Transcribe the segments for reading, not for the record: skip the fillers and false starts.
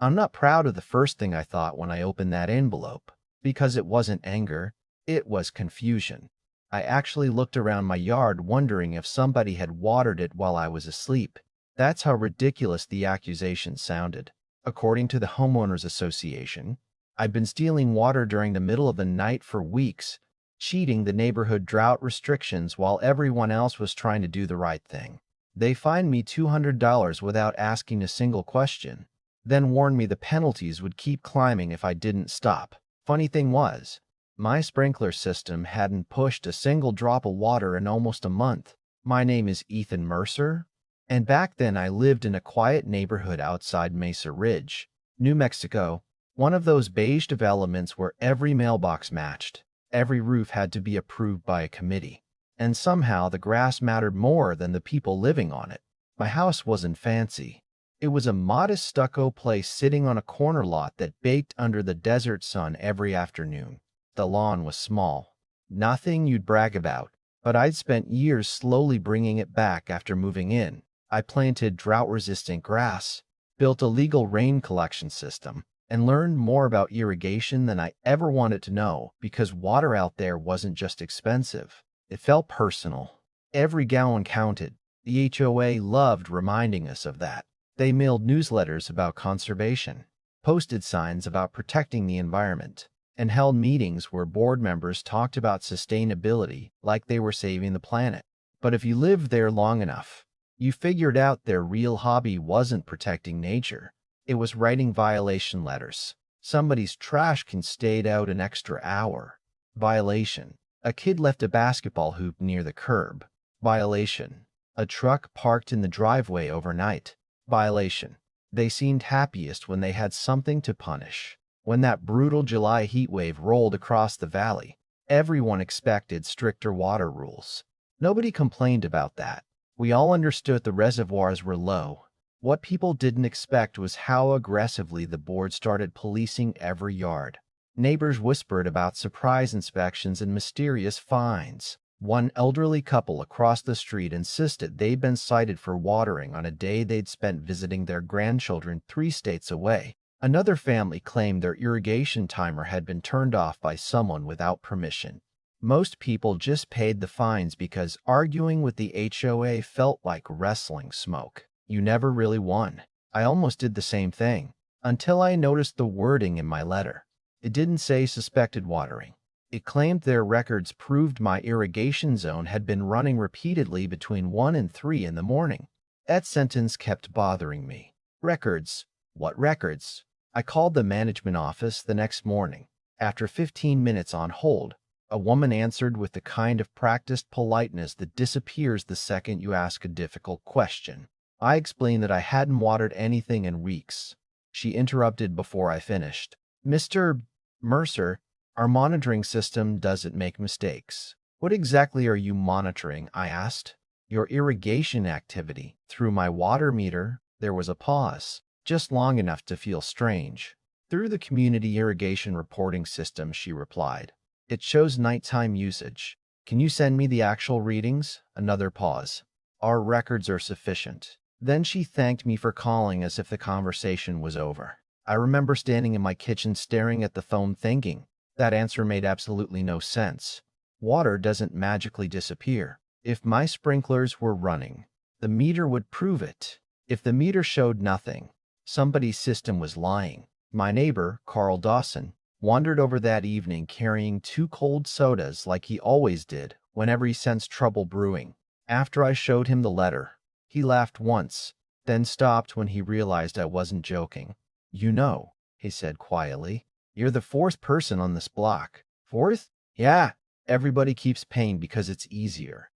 I'm not proud of the first thing I thought when I opened that envelope, because it wasn't anger, it was confusion. I actually looked around my yard wondering if somebody had watered it while I was asleep. That's how ridiculous the accusation sounded. According to the Homeowners Association, I've been stealing water during the middle of the night for weeks, cheating the neighborhood drought restrictions while everyone else was trying to do the right thing. They fined me $200 without asking a single question, then warned me the penalties would keep climbing if I didn't stop. Funny thing was, my sprinkler system hadn't pushed a single drop of water in almost a month. My name is Ethan Mercer, and back then I lived in a quiet neighborhood outside Mesa Ridge, New Mexico, one of those beige developments where every mailbox matched, every roof had to be approved by a committee, and somehow the grass mattered more than the people living on it. My house wasn't fancy. It was a modest stucco place sitting on a corner lot that baked under the desert sun every afternoon. The lawn was small, nothing you'd brag about, but I'd spent years slowly bringing it back after moving in. I planted drought-resistant grass, built a legal rain collection system, and learned more about irrigation than I ever wanted to know because water out there wasn't just expensive. It felt personal. Every gallon counted. The HOA loved reminding us of that. They mailed newsletters about conservation, posted signs about protecting the environment, and held meetings where board members talked about sustainability like they were saving the planet. But if you lived there long enough, you figured out their real hobby wasn't protecting nature. It was writing violation letters. Somebody's trash can stayed out an extra hour. Violation. A kid left a basketball hoop near the curb. Violation. A truck parked in the driveway overnight. Violation. They seemed happiest when they had something to punish. When that brutal July heat wave rolled across the valley, everyone expected stricter water rules. Nobody complained about that. We all understood the reservoirs were low. What people didn't expect was how aggressively the board started policing every yard. Neighbors whispered about surprise inspections and mysterious fines. One elderly couple across the street insisted they'd been cited for watering on a day they'd spent visiting their grandchildren 3 states away. Another family claimed their irrigation timer had been turned off by someone without permission. Most people just paid the fines because arguing with the HOA felt like wrestling smoke. You never really won. I almost did the same thing, until I noticed the wording in my letter. It didn't say suspected watering. It claimed their records proved my irrigation zone had been running repeatedly between 1 and 3 in the morning. That sentence kept bothering me. Records? What records? I called the management office the next morning. After 15 minutes on hold, a woman answered with the kind of practiced politeness that disappears the second you ask a difficult question. I explained that I hadn't watered anything in weeks. She interrupted before I finished. Mr. Mercer, our monitoring system doesn't make mistakes. What exactly are you monitoring? I asked. Your irrigation activity. Through my water meter, there was a pause, just long enough to feel strange. Through the community irrigation reporting system, she replied. It shows nighttime usage. Can you send me the actual readings? Another pause. Our records are sufficient. Then she thanked me for calling as if the conversation was over. I remember standing in my kitchen staring at the phone thinking, that answer made absolutely no sense. Water doesn't magically disappear. If my sprinklers were running, the meter would prove it. If the meter showed nothing, somebody's system was lying. My neighbor, Carl Dawson, wandered over that evening carrying 2 cold sodas like he always did whenever he sensed trouble brewing. After I showed him the letter, he laughed once, then stopped when he realized I wasn't joking. You know, he said quietly, you're the 4th person on this block. 4th? Yeah, everybody keeps paying because it's easier.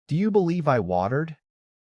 Do you believe I watered?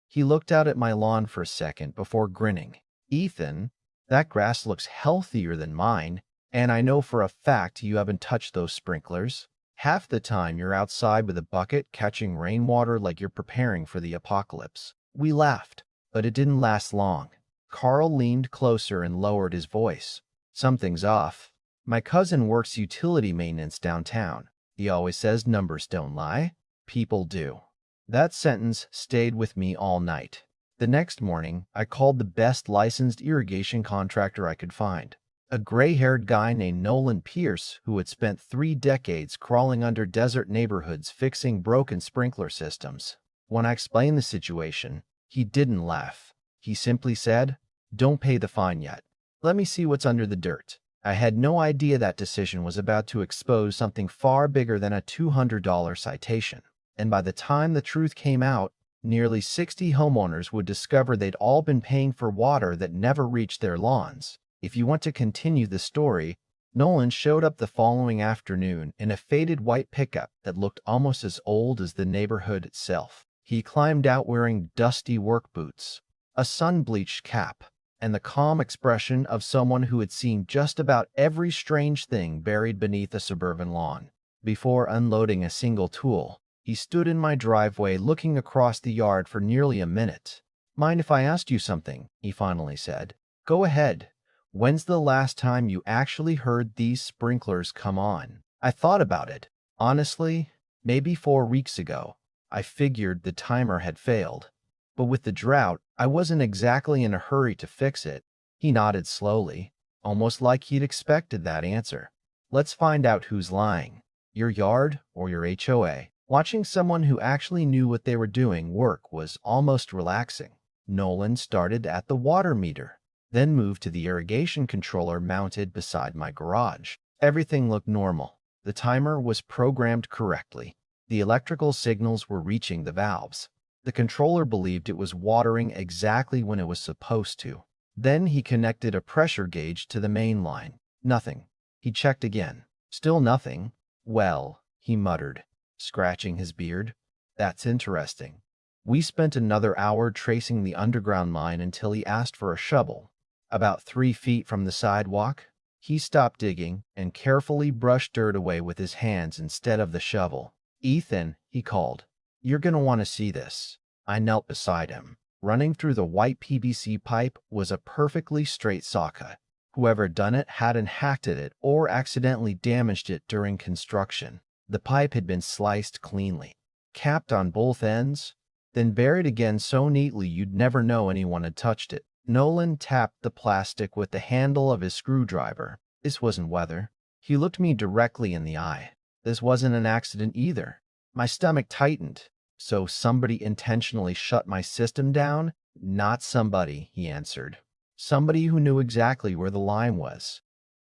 He looked out at my lawn for a second before grinning. Ethan, that grass looks healthier than mine, and I know for a fact you haven't touched those sprinklers. Half the time you're outside with a bucket catching rainwater like you're preparing for the apocalypse. We laughed, but it didn't last long. Carl leaned closer and lowered his voice. Something's off. My cousin works utility maintenance downtown. He always says numbers don't lie. People do. That sentence stayed with me all night. The next morning, I called the best licensed irrigation contractor I could find. A gray-haired guy named Nolan Pierce who had spent 3 decades crawling under desert neighborhoods fixing broken sprinkler systems. When I explained the situation, he didn't laugh. He simply said, "Don't pay the fine yet. Let me see what's under the dirt." I had no idea that decision was about to expose something far bigger than a $200 citation. And by the time the truth came out, nearly 60 homeowners would discover they'd all been paying for water that never reached their lawns. If you want to continue the story, Nolan showed up the following afternoon in a faded white pickup that looked almost as old as the neighborhood itself. He climbed out wearing dusty work boots, a sun-bleached cap, and the calm expression of someone who had seen just about every strange thing buried beneath a suburban lawn. Before unloading a single tool, he stood in my driveway looking across the yard for nearly a minute. "Mind if I asked you something?" he finally said. "Go ahead. When's the last time you actually heard these sprinklers come on?" I thought about it. Honestly, maybe 4 weeks ago. I figured the timer had failed. But with the drought, I wasn't exactly in a hurry to fix it. He nodded slowly, almost like he'd expected that answer. "Let's find out who's lying. Your yard or your HOA?" Watching someone who actually knew what they were doing work was almost relaxing. Nolan started at the water meter, then moved to the irrigation controller mounted beside my garage. Everything looked normal. The timer was programmed correctly. The electrical signals were reaching the valves. The controller believed it was watering exactly when it was supposed to. Then he connected a pressure gauge to the main line. Nothing. He checked again. Still nothing. "Well," he muttered, scratching his beard, "that's interesting." We spent another hour tracing the underground line until he asked for a shovel. About 3 feet from the sidewalk, he stopped digging and carefully brushed dirt away with his hands instead of the shovel. "Ethan," he called, "you're going to want to see this." I knelt beside him. Running through the white PVC pipe was a perfectly straight saw-cut. Whoever done it hadn't hacked at it or accidentally damaged it during construction. The pipe had been sliced cleanly, capped on both ends, then buried again so neatly you'd never know anyone had touched it. Nolan tapped the plastic with the handle of his screwdriver. This wasn't weather. He looked me directly in the eye. This wasn't an accident either. My stomach tightened. "So somebody intentionally shut my system down?" "Not somebody," he answered. "Somebody who knew exactly where the line was."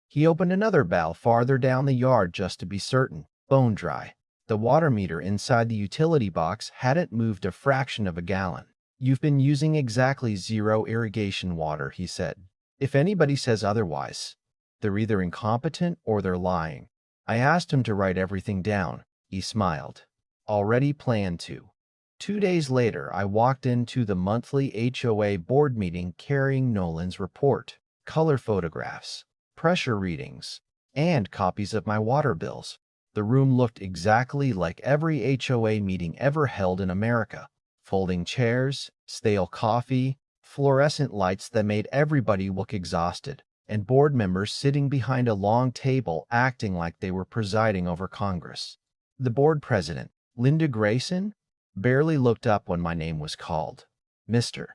He opened another valve farther down the yard just to be certain. Bone dry. The water meter inside the utility box hadn't moved a fraction of a gallon. "You've been using exactly 0 irrigation water," he said. "If anybody says otherwise, they're either incompetent or they're lying." I asked him to write everything down. He smiled. "Already planned to." 2 days later, I walked into the monthly HOA board meeting carrying Nolan's report, color photographs, pressure readings, and copies of my water bills. The room looked exactly like every HOA meeting ever held in America. Folding chairs, stale coffee, fluorescent lights that made everybody look exhausted, and board members sitting behind a long table acting like they were presiding over Congress. The board president, Linda Grayson, barely looked up when my name was called. "Mr.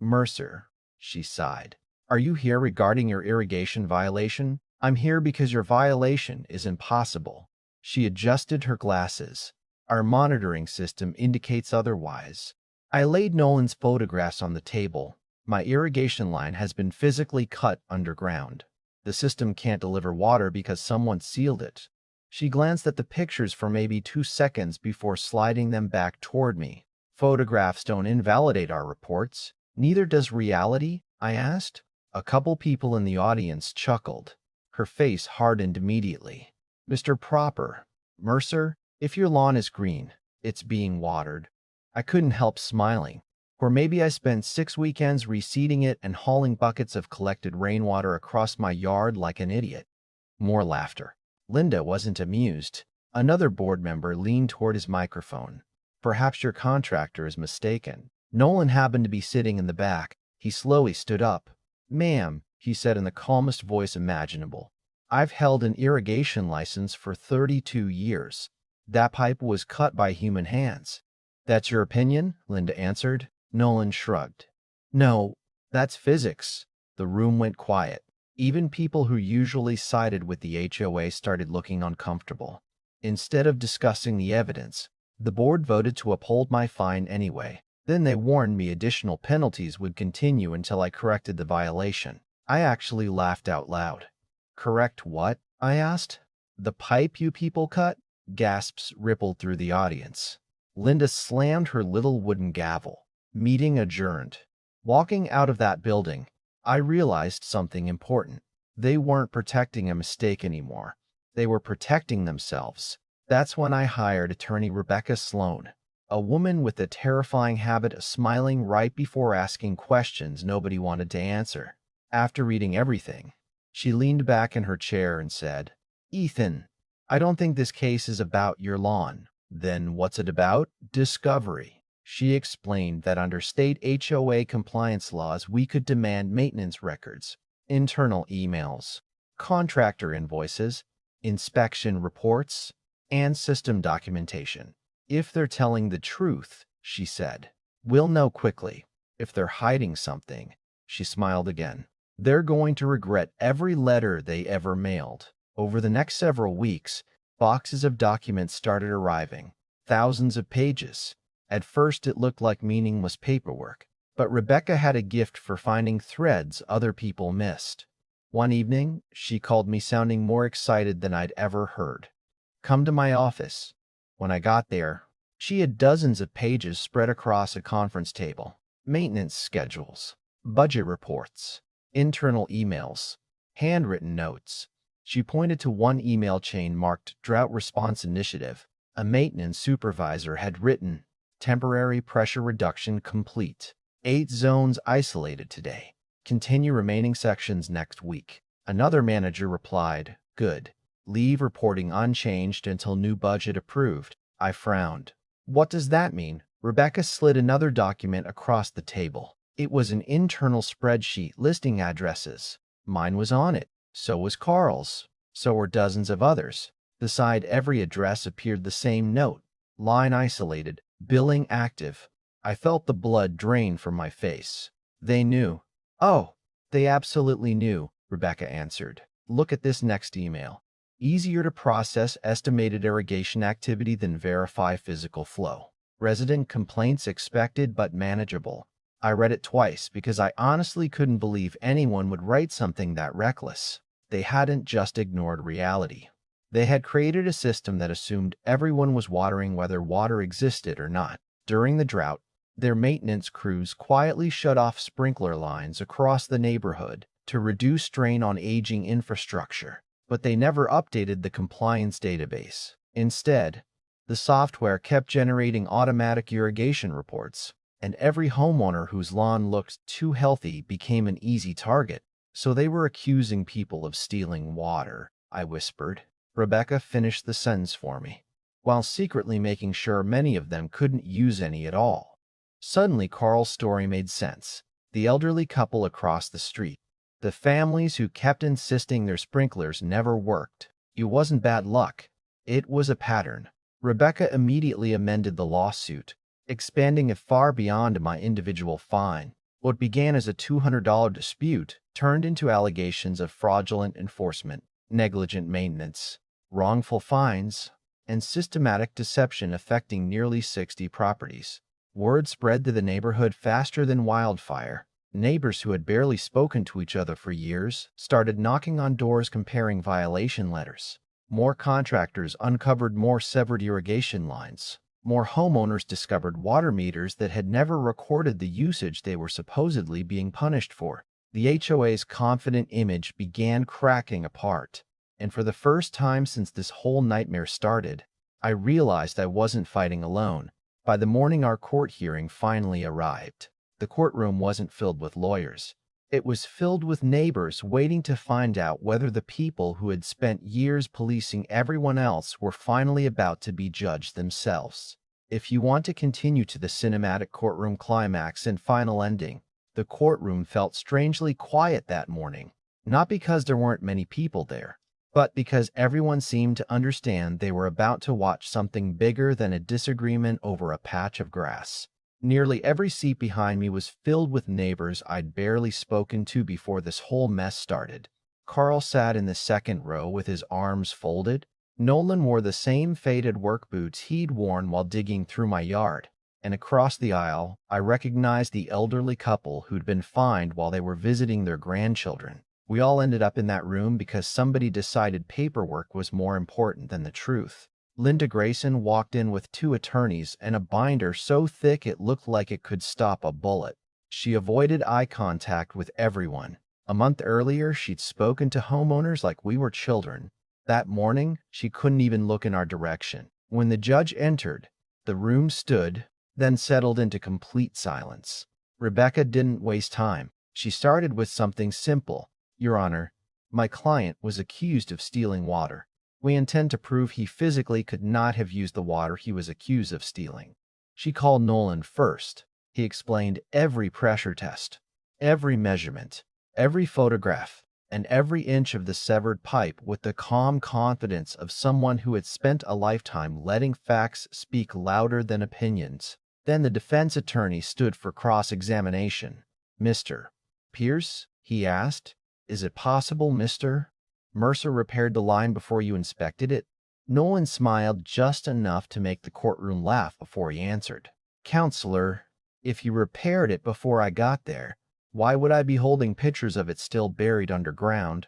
Mercer," she sighed. "Are you here regarding your irrigation violation?" "I'm here because your violation is impossible." She adjusted her glasses. "Our monitoring system indicates otherwise." I laid Nolan's photographs on the table. "My irrigation line has been physically cut underground. The system can't deliver water because someone sealed it." She glanced at the pictures for maybe 2 seconds before sliding them back toward me. "Photographs don't invalidate our reports. Neither does reality?" I asked. A couple people in the audience chuckled. Her face hardened immediately. "Mr. Proper, Mercer, if your lawn is green, it's being watered." I couldn't help smiling. Or maybe I spent 6 weekends reseeding it and hauling buckets of collected rainwater across my yard like an idiot. More laughter. Linda wasn't amused. Another board member leaned toward his microphone. "Perhaps your contractor is mistaken." Nolan happened to be sitting in the back. He slowly stood up. "Ma'am," he said in the calmest voice imaginable, "I've held an irrigation license for 32 years. That pipe was cut by human hands." "That's your opinion?" Linda answered. Nolan shrugged. No, that's physics. The room went quiet. Even people who usually sided with the HOA started looking uncomfortable. Instead of discussing the evidence, the board voted to uphold my fine anyway. Then they warned me additional penalties would continue until I corrected the violation. I actually laughed out loud. Correct what? I asked. The pipe you people cut? Gasps rippled through the audience. Linda slammed her little wooden gavel. Meeting adjourned. Walking out of that building, I realized something important. They weren't protecting a mistake anymore. They were protecting themselves. That's when I hired attorney Rebecca Sloan, a woman with the terrifying habit of smiling right before asking questions nobody wanted to answer. After reading everything, she leaned back in her chair and said, "Ethan, I don't think this case is about your lawn." Then what's it about? Discovery. She explained that under state HOA compliance laws, we could demand maintenance records, internal emails, contractor invoices, inspection reports, and system documentation. If they're telling the truth, she said, we'll know quickly. If they're hiding something, she smiled again, they're going to regret every letter they ever mailed. Over the next several weeks, boxes of documents started arriving, thousands of pages. At first it looked like meaningless paperwork, but Rebecca had a gift for finding threads other people missed. One evening, she called me sounding more excited than I'd ever heard. "Come to my office." When I got there, she had dozens of pages spread across a conference table. Maintenance schedules, budget reports, internal emails, handwritten notes. She pointed to one email chain marked Drought Response Initiative. A maintenance supervisor had written, "Temporary pressure reduction complete. 8 zones isolated today. Continue remaining sections next week." Another manager replied, "Good. Leave reporting unchanged until new budget approved." I frowned. What does that mean? Rebecca slid another document across the table. It was an internal spreadsheet listing addresses. Mine was on it. So was Carl's. So were dozens of others. Beside every address appeared the same note. Line isolated. Billing active. I felt the blood drain from my face. They knew. "Oh, they absolutely knew," Rebecca answered. "Look at this next email. Easier to process estimated irrigation activity than verify physical flow. Resident complaints expected but manageable." I read it twice because I honestly couldn't believe anyone would write something that reckless. They hadn't just ignored reality. They had created a system that assumed everyone was watering whether water existed or not. During the drought, their maintenance crews quietly shut off sprinkler lines across the neighborhood to reduce strain on aging infrastructure. But they never updated the compliance database. Instead, the software kept generating automatic irrigation reports, and every homeowner whose lawn looked too healthy became an easy target. "So they were accusing people of stealing water," I whispered. Rebecca finished the sentence for me, while secretly making sure many of them couldn't use any at all. Suddenly, Carl's story made sense. The elderly couple across the street. The families who kept insisting their sprinklers never worked. It wasn't bad luck. It was a pattern. Rebecca immediately amended the lawsuit, expanding it far beyond my individual fine. What began as a $200 dispute turned into allegations of fraudulent enforcement, negligent maintenance, wrongful fines, and systematic deception affecting nearly 60 properties. Word spread to the neighborhood faster than wildfire. Neighbors who had barely spoken to each other for years started knocking on doors comparing violation letters. More contractors uncovered more severed irrigation lines. More homeowners discovered water meters that had never recorded the usage they were supposedly being punished for. The HOA's confident image began cracking apart. And for the first time since this whole nightmare started, I realized I wasn't fighting alone. By the morning our court hearing finally arrived, the courtroom wasn't filled with lawyers. It was filled with neighbors waiting to find out whether the people who had spent years policing everyone else were finally about to be judged themselves. If you want to continue to the cinematic courtroom climax and final ending, the courtroom felt strangely quiet that morning, not because there weren't many people there, but because everyone seemed to understand they were about to watch something bigger than a disagreement over a patch of grass. Nearly every seat behind me was filled with neighbors I'd barely spoken to before this whole mess started. Carl sat in the second row with his arms folded. Nolan wore the same faded work boots he'd worn while digging through my yard. And across the aisle, I recognized the elderly couple who'd been fined while they were visiting their grandchildren. We all ended up in that room because somebody decided paperwork was more important than the truth. Linda Grayson walked in with 2 attorneys and a binder so thick it looked like it could stop a bullet. She avoided eye contact with everyone. A month earlier, she'd spoken to homeowners like we were children. That morning, she couldn't even look in our direction. When the judge entered, the room stood, then settled into complete silence. Rebecca didn't waste time. She started with something simple. Your Honor, my client was accused of stealing water. We intend to prove he physically could not have used the water he was accused of stealing. She called Nolan first. He explained every pressure test, every measurement, every photograph, and every inch of the severed pipe with the calm confidence of someone who had spent a lifetime letting facts speak louder than opinions. Then the defense attorney stood for cross-examination. Mr. Pierce, he asked, is it possible, Mr. Mercer repaired the line before you inspected it? Nolan smiled just enough to make the courtroom laugh before he answered. Counselor, if you repaired it before I got there, why would I be holding pictures of it still buried underground?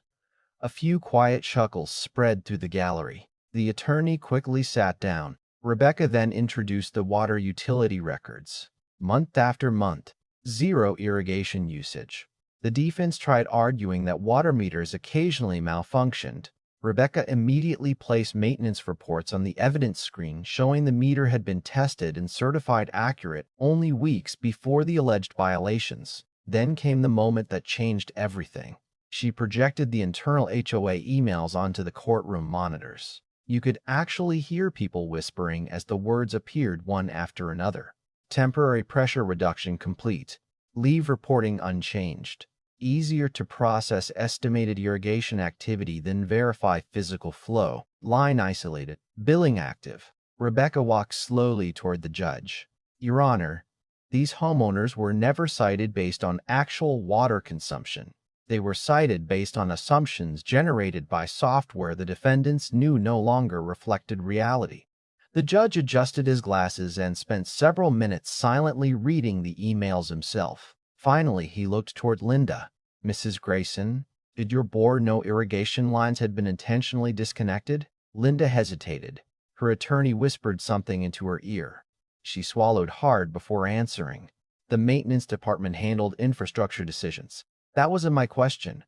A few quiet chuckles spread through the gallery. The attorney quickly sat down. Rebecca then introduced the water utility records. Month after month, 0 irrigation usage. The defense tried arguing that water meters occasionally malfunctioned. Rebecca immediately placed maintenance reports on the evidence screen showing the meter had been tested and certified accurate only weeks before the alleged violations. Then came the moment that changed everything. She projected the internal HOA emails onto the courtroom monitors. You could actually hear people whispering as the words appeared one after another. Temporary pressure reduction complete. Leave reporting unchanged. Easier to process estimated irrigation activity than verify physical flow. Line isolated. Billing active. Rebecca walked slowly toward the judge. Your Honor, these homeowners were never cited based on actual water consumption. They were cited based on assumptions generated by software the defendants knew no longer reflected reality. The judge adjusted his glasses and spent several minutes silently reading the emails himself. Finally, he looked toward Linda. Mrs. Grayson, did your board know irrigation lines had been intentionally disconnected? Linda hesitated. Her attorney whispered something into her ear. She swallowed hard before answering. The maintenance department handled infrastructure decisions. That wasn't my question.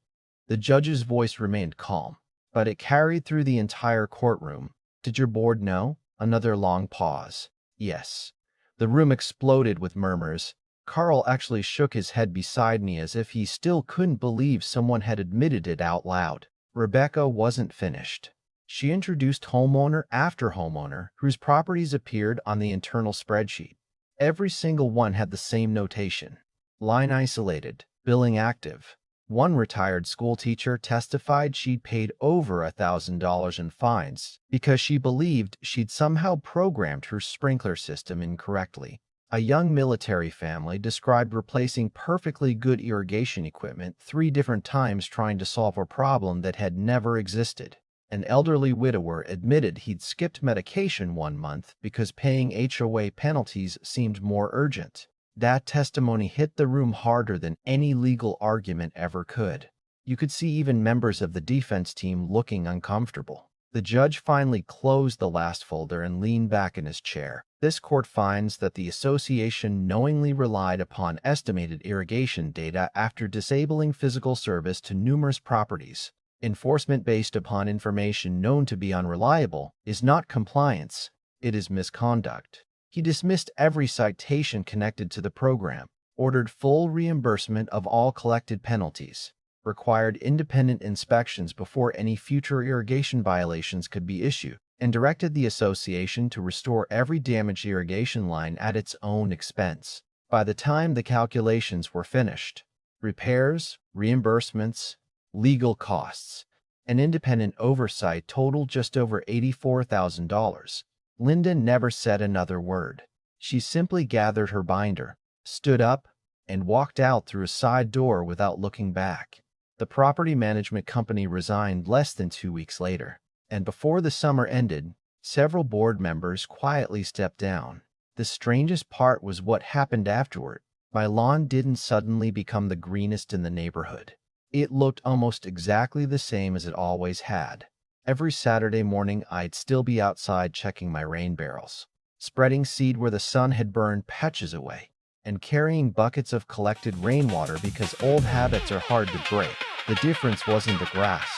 The judge's voice remained calm, but it carried through the entire courtroom. Did your board know? Another long pause. Yes. The room exploded with murmurs. Carl actually shook his head beside me as if he still couldn't believe someone had admitted it out loud. Rebecca wasn't finished. She introduced homeowner after homeowner whose properties appeared on the internal spreadsheet. Every single one had the same notation. Line isolated, billing active. One retired school teacher testified she'd paid over $1,000 in fines because she believed she'd somehow programmed her sprinkler system incorrectly. A young military family described replacing perfectly good irrigation equipment 3 different times trying to solve a problem that had never existed. An elderly widower admitted he'd skipped medication 1 month because paying HOA penalties seemed more urgent. That testimony hit the room harder than any legal argument ever could. You could see even members of the defense team looking uncomfortable. The judge finally closed the last folder and leaned back in his chair. This court finds that the association knowingly relied upon estimated irrigation data after disabling physical service to numerous properties. Enforcement based upon information known to be unreliable is not compliance, it is misconduct. He dismissed every citation connected to the program, ordered full reimbursement of all collected penalties, required independent inspections before any future irrigation violations could be issued, and directed the association to restore every damaged irrigation line at its own expense. By the time the calculations were finished, repairs, reimbursements, legal costs, and independent oversight totaled just over $84,000. Linda never said another word. She simply gathered her binder, stood up, and walked out through a side door without looking back. The property management company resigned less than 2 weeks later, and before the summer ended, several board members quietly stepped down. The strangest part was what happened afterward. My lawn didn't suddenly become the greenest in the neighborhood. It looked almost exactly the same as it always had. Every Saturday morning, I'd still be outside checking my rain barrels, spreading seed where the sun had burned patches away, and carrying buckets of collected rainwater because old habits are hard to break. The difference wasn't the grass,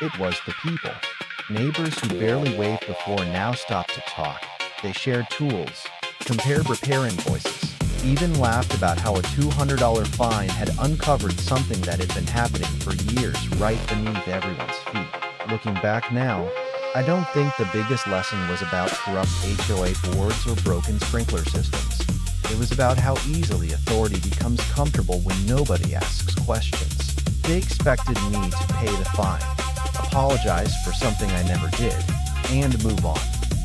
it was the people. Neighbors who barely waved before now stopped to talk. They shared tools, compared repair invoices, even laughed about how a $200 fine had uncovered something that had been happening for years right beneath everyone's feet. Looking back now, I don't think the biggest lesson was about corrupt HOA boards or broken sprinkler systems. It was about how easily authority becomes comfortable when nobody asks questions. They expected me to pay the fine, apologize for something I never did, and move on.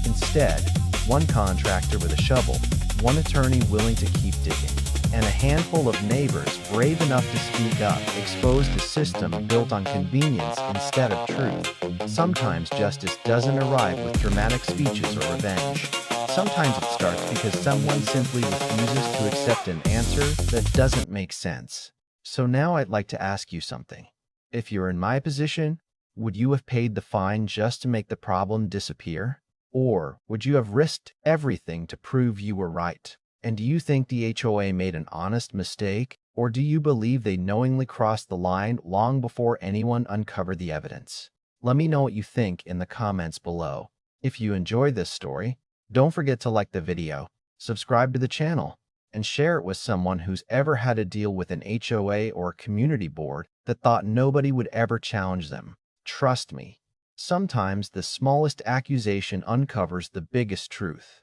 Instead, one contractor with a shovel, one attorney willing to keep digging, and a handful of neighbors brave enough to speak up exposed a system built on convenience instead of truth. Sometimes justice doesn't arrive with dramatic speeches or revenge. Sometimes it starts because someone simply refuses to accept an answer that doesn't make sense. So now I'd like to ask you something. If you're in my position, would you have paid the fine just to make the problem disappear? Or would you have risked everything to prove you were right? And do you think the HOA made an honest mistake? Or do you believe they knowingly crossed the line long before anyone uncovered the evidence? Let me know what you think in the comments below. If you enjoyed this story, don't forget to like the video, subscribe to the channel, and share it with someone who's ever had to deal with an HOA or community board that thought nobody would ever challenge them. Trust me, sometimes the smallest accusation uncovers the biggest truth.